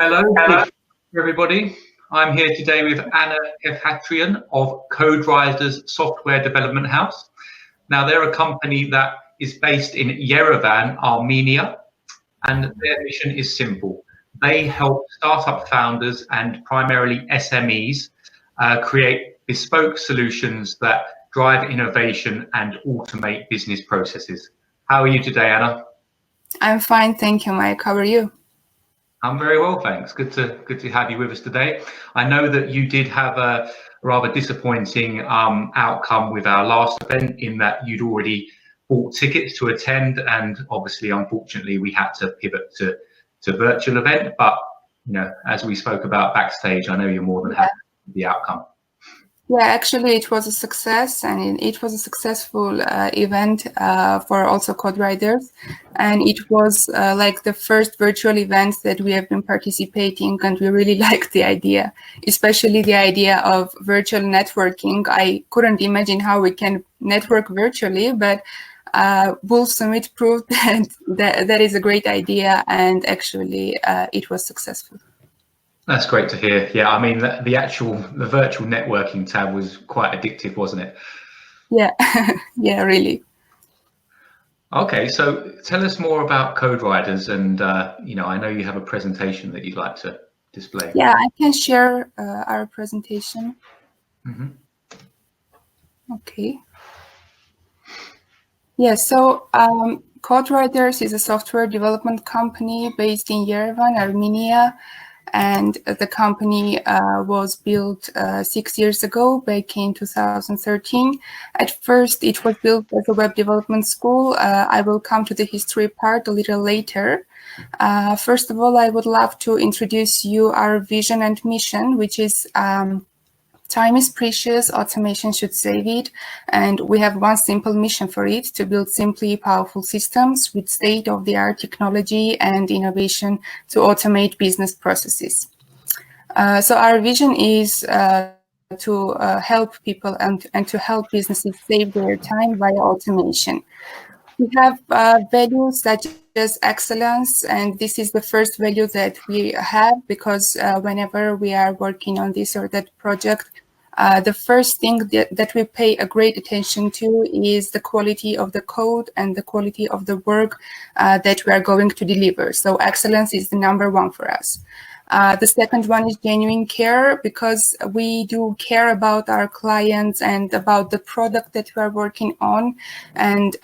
Hello, good everybody. I'm here today with Anna Khachatrian of CodeRiders Software Development House. Now, they're a company that is based in Yerevan, Armenia, and their mission is simple. They help startup founders and primarily SMEs create bespoke solutions that drive innovation and automate business processes. How are you today, Anna? I'm fine, thank you, Mike. How are you? I'm very well, thanks. Good to have you with us today. I know that you did have a rather disappointing outcome with our last event, in that you'd already bought tickets to attend, and obviously, unfortunately, we had to pivot to virtual event. But you know, as we spoke about backstage, I know you're more than happy with the outcome. Yeah, actually, it was a success, and it was a successful event for also CodeRiders, and it was like the first virtual event that we have been participating, and we really liked the idea, especially the idea of virtual networking. I couldn't imagine how we can network virtually, but Wolf Summit proved that is a great idea, and actually it was successful. That's great to hear. Yeah, I mean, the virtual networking tab was quite addictive, wasn't it? Yeah, yeah, really. Okay, so tell us more about CodeRiders, and you know, I know you have a presentation that you'd like to display. Yeah, I can share our presentation. Mm-hmm. Okay. Yeah, so CodeRiders is a software development company based in Yerevan, Armenia. And the company was built 6 years ago, back in 2013. At first, it was built as a web development school. I will come to the history part a little later. First of all, I would love to introduce you our vision and mission, which is time is precious, automation should save it, and we have one simple mission for it: to build simply powerful systems with state-of-the-art technology and innovation to automate business processes. So our vision is to help people and to help businesses save their time via automation. We have values such as excellence, and this is the first value that we have, because whenever we are working on this or that project, the first thing that we pay a great attention to is the quality of the code and the quality of the work that we are going to deliver. So excellence is the number one for us. The second one is genuine care, because we do care about our clients and about the product that we are working on, and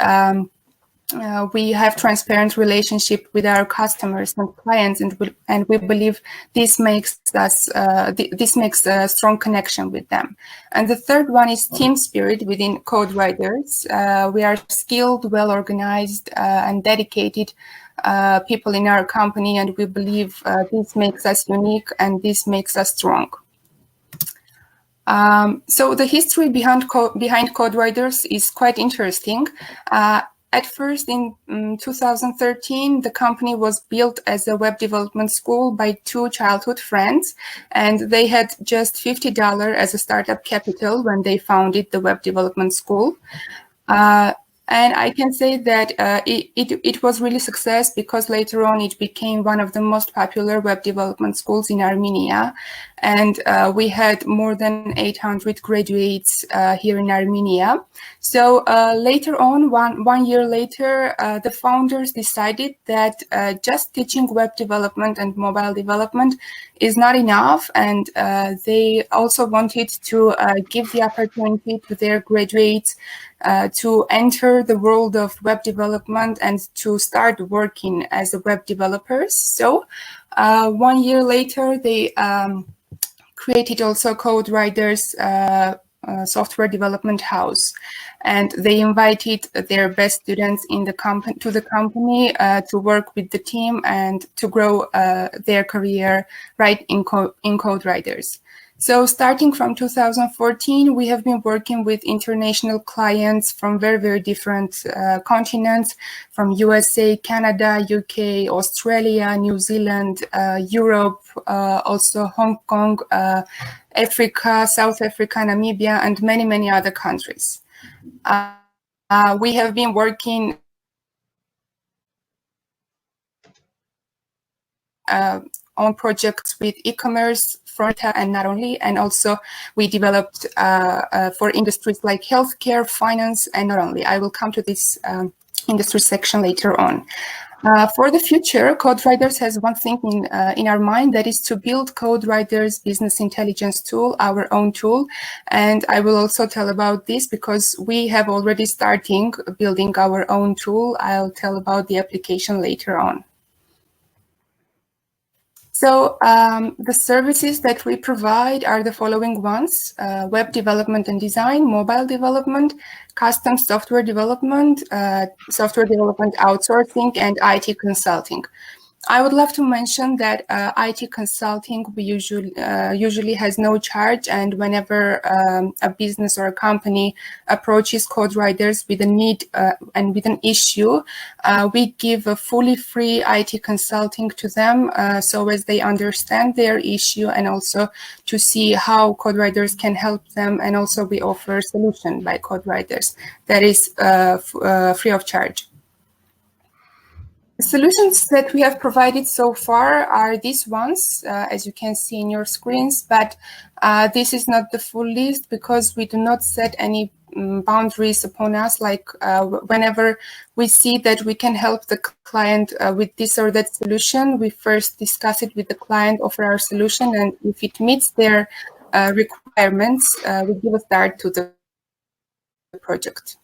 we have transparent relationship with our customers and clients, and we believe this makes us this makes a strong connection with them. And the third one is team spirit within CodeRiders. We are skilled, well organized, and dedicated people in our company, and we believe this makes us unique and this makes us strong. So the history behind CodeRiders is quite interesting. At first, in 2013, the company was built as a web development school by two childhood friends, and they had just $50 as a startup capital when they founded the web development school. And I can say that it was really success, because later on it became one of the most popular web development schools in Armenia. And we had more than 800 graduates here in Armenia. So later on, one year later, the founders decided that just teaching web development and mobile development is not enough. And they also wanted to give the opportunity to their graduates to enter the world of web development and to start working as web developers. So 1 year later, they created also CodeRiders Software Development House, and they invited their best students in the company to work with the team and to grow their career right in CodeRiders. So starting from 2014, we have been working with international clients from very, very different continents, from USA, Canada, UK, Australia, New Zealand, Europe, also Hong Kong, Africa, South Africa, Namibia, and many, many other countries. We have been working own projects with e-commerce, front end, and not only. And also we developed for industries like healthcare, finance, and not only. I will come to this industry section later on. For the future, CodeRiders has one thing in our mind, that is to build CodeRiders business intelligence tool, our own tool. And I will also tell about this because we have already starting building our own tool. I'll tell about the application later on. So the services that we provide are the following ones: web development and design, mobile development, custom software development, software development outsourcing, and IT consulting. I would love to mention that IT consulting we usually has no charge, and whenever a business or a company approaches CodeRiders with a need and with an issue, we give a fully free IT consulting to them, so as they understand their issue and also to see how CodeRiders can help them. And also we offer solution by CodeRiders that is free of charge. The solutions that we have provided so far are these ones, as you can see in your screens, but this is not the full list because we do not set any boundaries upon us. Like whenever we see that we can help the client with this or that solution, we first discuss it with the client, offer our solution, and if it meets their requirements, we give a start to the project.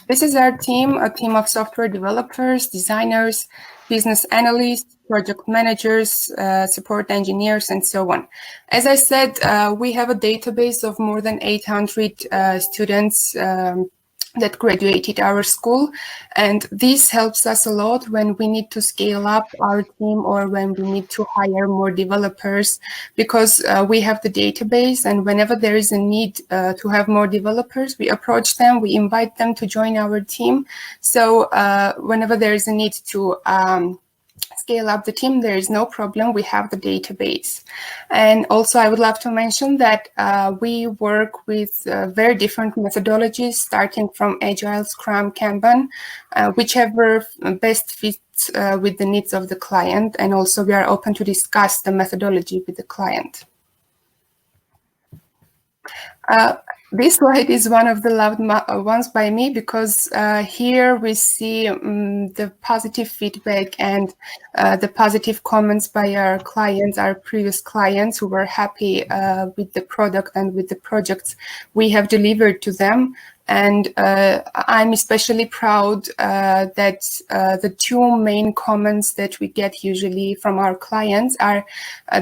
This is our team, a team of software developers, designers, business analysts, project managers, support engineers, and so on. As I said, we have a database of more than 800 students that graduated our school, and this helps us a lot when we need to scale up our team or when we need to hire more developers, because we have the database, and whenever there is a need to have more developers, we approach them, we invite them to join our team. So whenever there is a need to scale up the team, there is no problem. We have the database. And also I would love to mention that we work with very different methodologies, starting from Agile, Scrum, Kanban, whichever best fits with the needs of the client. And also we are open to discuss the methodology with the client. This slide is one of the loved ones by me because here we see the positive feedback and the positive comments by our clients, our previous clients who were happy with the product and with the projects we have delivered to them. And I'm especially proud that the two main comments that we get usually from our clients are,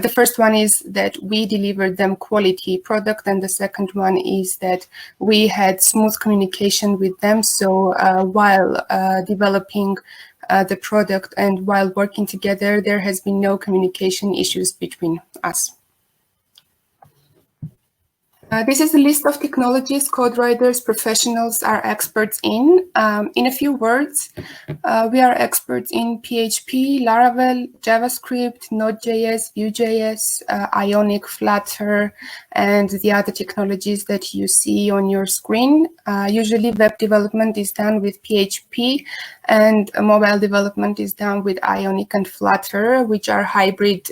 the first one is that we delivered them quality product, and the second one is that we had smooth communication with them. So while developing the product and while working together, there has been no communication issues between us. This is a list of technologies CodeRiders professionals are experts in. In a few words, we are experts in PHP, Laravel, JavaScript, Node.js, Vue.js, Ionic, Flutter, and the other technologies that you see on your screen. Usually web development is done with PHP, and mobile development is done with Ionic and Flutter, which are hybrid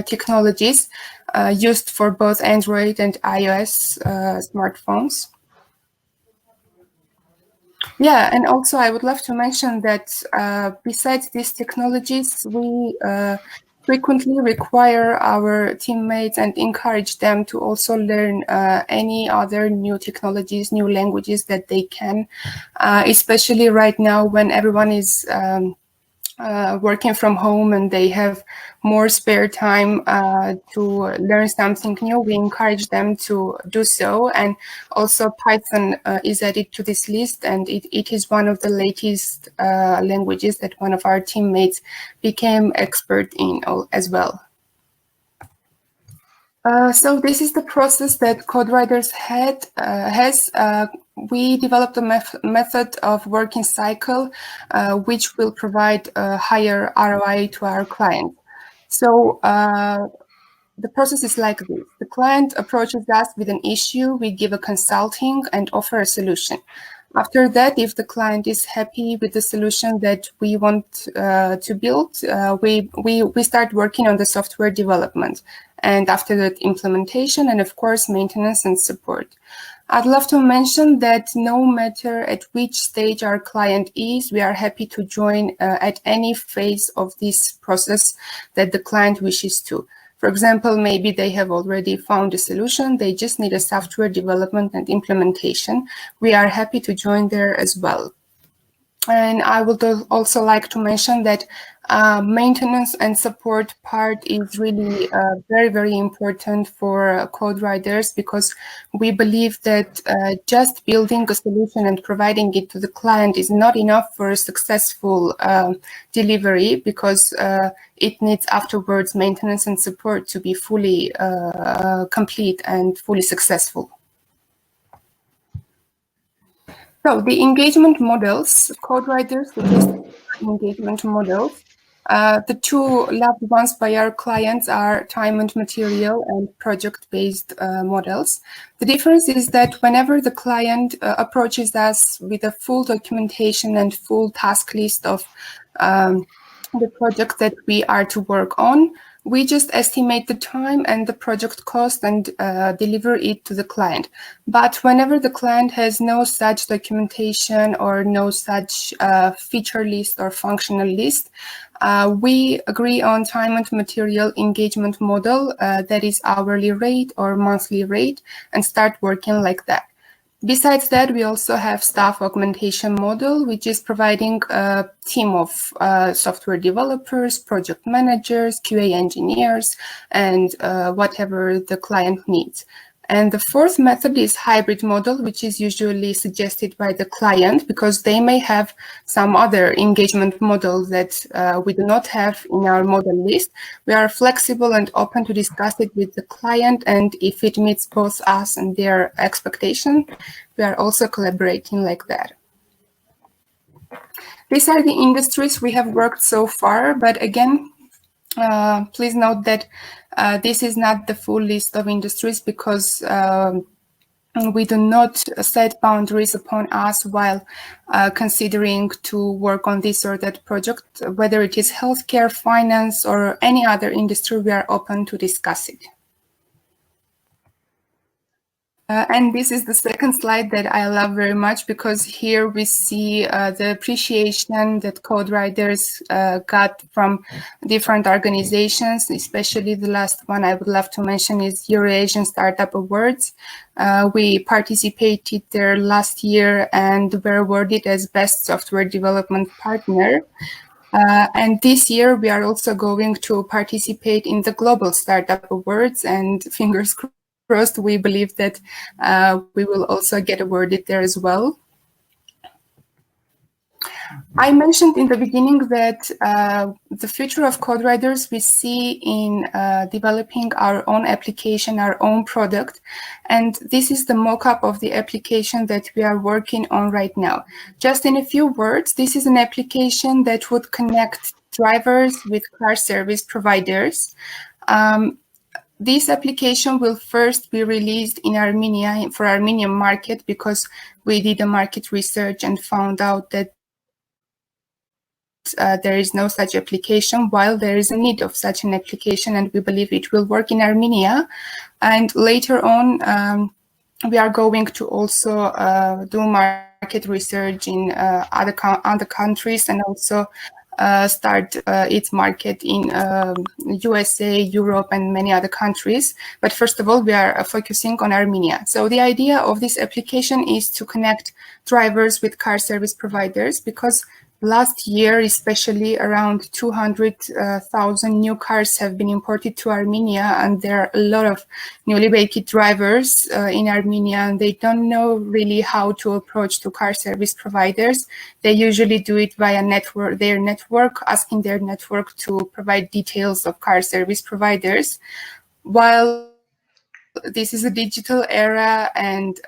technologies used for both Android and iOS smartphones. Yeah, and also I would love to mention that besides these technologies, we frequently require our teammates and encourage them to also learn any other new technologies, new languages that they can, especially right now when everyone is working from home and they have more spare time to learn something new. We encourage them to do so. And also Python is added to this list, and it is one of the latest languages that one of our teammates became expert in as well. So this is the process that CodeRiders has. We developed a method of working cycle, which will provide a higher ROI to our client. So the process is like this. The client approaches us with an issue, we give a consulting and offer a solution. After that, if the client is happy with the solution that we want to build, we start working on the software development. And after that, implementation and, of course, maintenance and support. I'd love to mention that no matter at which stage our client is, we are happy to join at any phase of this process that the client wishes to. For example, maybe they have already found a solution, they just need a software development and implementation. We are happy to join there as well. And I would also like to mention that maintenance and support part is really very, very important for CodeRiders, because we believe that just building a solution and providing it to the client is not enough for a successful delivery, because it needs afterwards maintenance and support to be fully complete and fully successful. So the engagement models, CodeRiders suggested engagement models. The two loved ones by our clients are time and material and project-based models. The difference is that whenever the client approaches us with a full documentation and full task list of the project that we are to work on, we just estimate the time and the project cost and deliver it to the client. But whenever the client has no such documentation or no such feature list or functional list, we agree on time and material engagement model that is hourly rate or monthly rate, and start working like that. Besides that, we also have staff augmentation model, which is providing a team of software developers, project managers, QA engineers, and whatever the client needs. And the fourth method is hybrid model, which is usually suggested by the client because they may have some other engagement model that we do not have in our model list. We are flexible and open to discuss it with the client, and if it meets both us and their expectation, we are also collaborating like that. These are the industries we have worked so far, but again, please note that this is not the full list of industries, because we do not set boundaries upon us while considering to work on this or that project. Whether it is healthcare, finance, or any other industry, we are open to discuss it. And this is the second slide that I love very much, because here we see the appreciation that CodeRiders got from different organizations, especially the last one I would love to mention is Eurasian Startup Awards. We participated there last year and were awarded as Best Software Development Partner. And this year we are also going to participate in the Global Startup Awards, and fingers crossed, we believe that we will also get awarded there as well. I mentioned in the beginning that the future of CodeRiders we see in developing our own application, our own product, and this is the mock-up of the application that we are working on right now. Just in a few words, this is an application that would connect drivers with car service providers. This application will first be released in Armenia for Armenian market, because we did a market research and found out that there is no such application, while there is a need of such an application, and we believe it will work in Armenia. And later on, we are going to also do market research in other countries, and also start its market in USA, Europe, and many other countries. But first of all, we are focusing on Armenia. So the idea of this application is to connect drivers with car service providers, because last year, especially, around 200,000 new cars have been imported to Armenia, and there are a lot of newly baked drivers in Armenia, and they don't know really how to approach to car service providers. They usually do it via their network, asking their network to provide details of car service providers. While this is a digital era and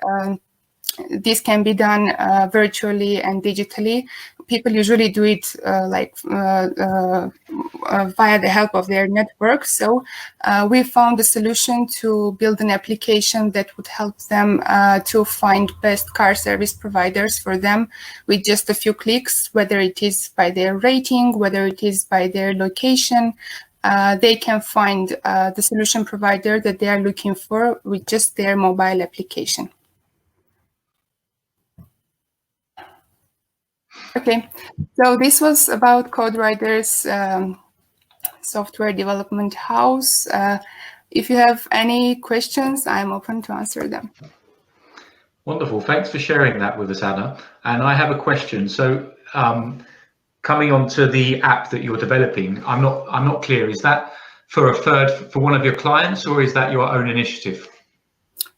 this can be done virtually and digitally, people usually do it via the help of their network. So we found a solution to build an application that would help them to find best car service providers for them with just a few clicks, whether it is by their rating, whether it is by their location. They can find the solution provider that they are looking for with just their mobile application. Okay, so this was about CodeRiders software development house. If you have any questions, I'm open to answer them. Wonderful. Thanks for sharing that with us, Anna. And I have a question. So coming on to the app that you're developing, I'm not clear. Is that for one of your clients, or is that your own initiative?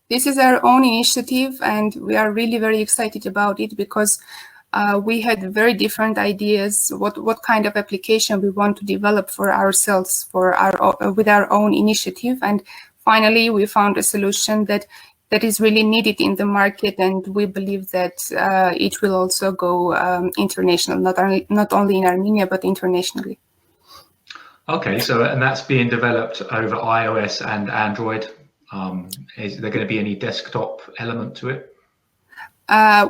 This is our own initiative, and we are really very excited about it because we had very different ideas what kind of application we want to develop for ourselves with our own initiative, and finally we found a solution that is really needed in the market, and we believe that it will also go international, not only in Armenia but internationally. Okay, so and that's being developed over iOS and Android. Is there going to be any desktop element to it?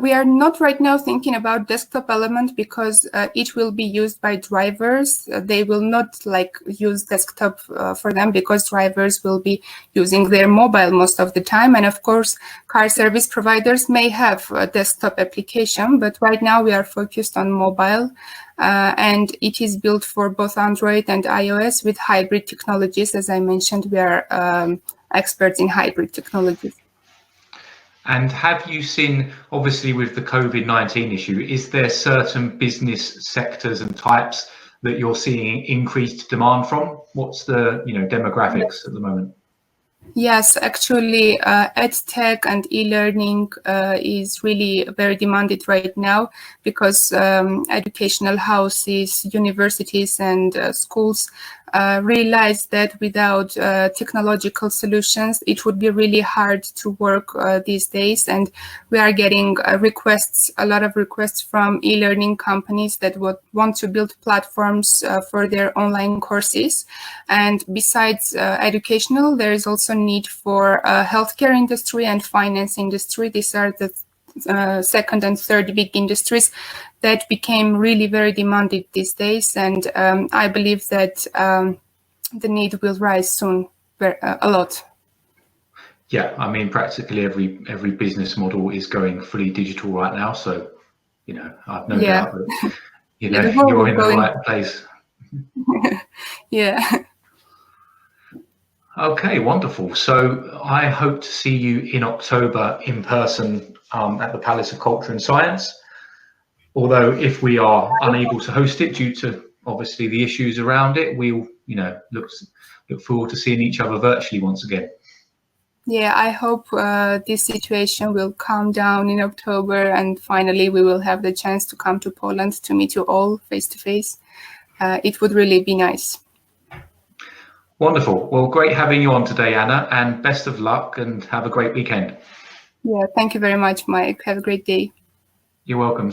We are not right now thinking about desktop element because it will be used by drivers. They will not use desktop for them because drivers will be using their mobile most of the time. And of course, car service providers may have a desktop application, but right now we are focused on mobile. And it is built for both Android and iOS with hybrid technologies. As I mentioned, we are experts in hybrid technologies. And have you seen, obviously with the Covid-19 issue, is there certain business sectors and types that you're seeing increased demand from? What's the demographics at the moment? Yes, actually, EdTech and e-learning is really very demanded right now because educational houses, universities, and schools realize that without technological solutions, it would be really hard to work these days. And we are getting a lot of requests from e-learning companies that would want to build platforms for their online courses. And besides educational, there is also need for healthcare industry and finance industry. These are the second and third big industries that became really very demanded these days, and I believe that the need will rise soon a lot. Yeah, I mean, practically every business model is going fully digital right now, so I've no doubt that you're in the right place. Yeah. Okay, wonderful. So I hope to see you in October in person at the Palace of Culture and Science. Although if we are unable to host it due to obviously the issues around it, we'll look forward to seeing each other virtually once again. Yeah, I hope this situation will calm down in October, and finally we will have the chance to come to Poland to meet you all face to face. It would really be nice. Wonderful. Well, great having you on today, Anna, and best of luck and have a great weekend. Yeah, thank you very much, Mike. Have a great day. You're welcome.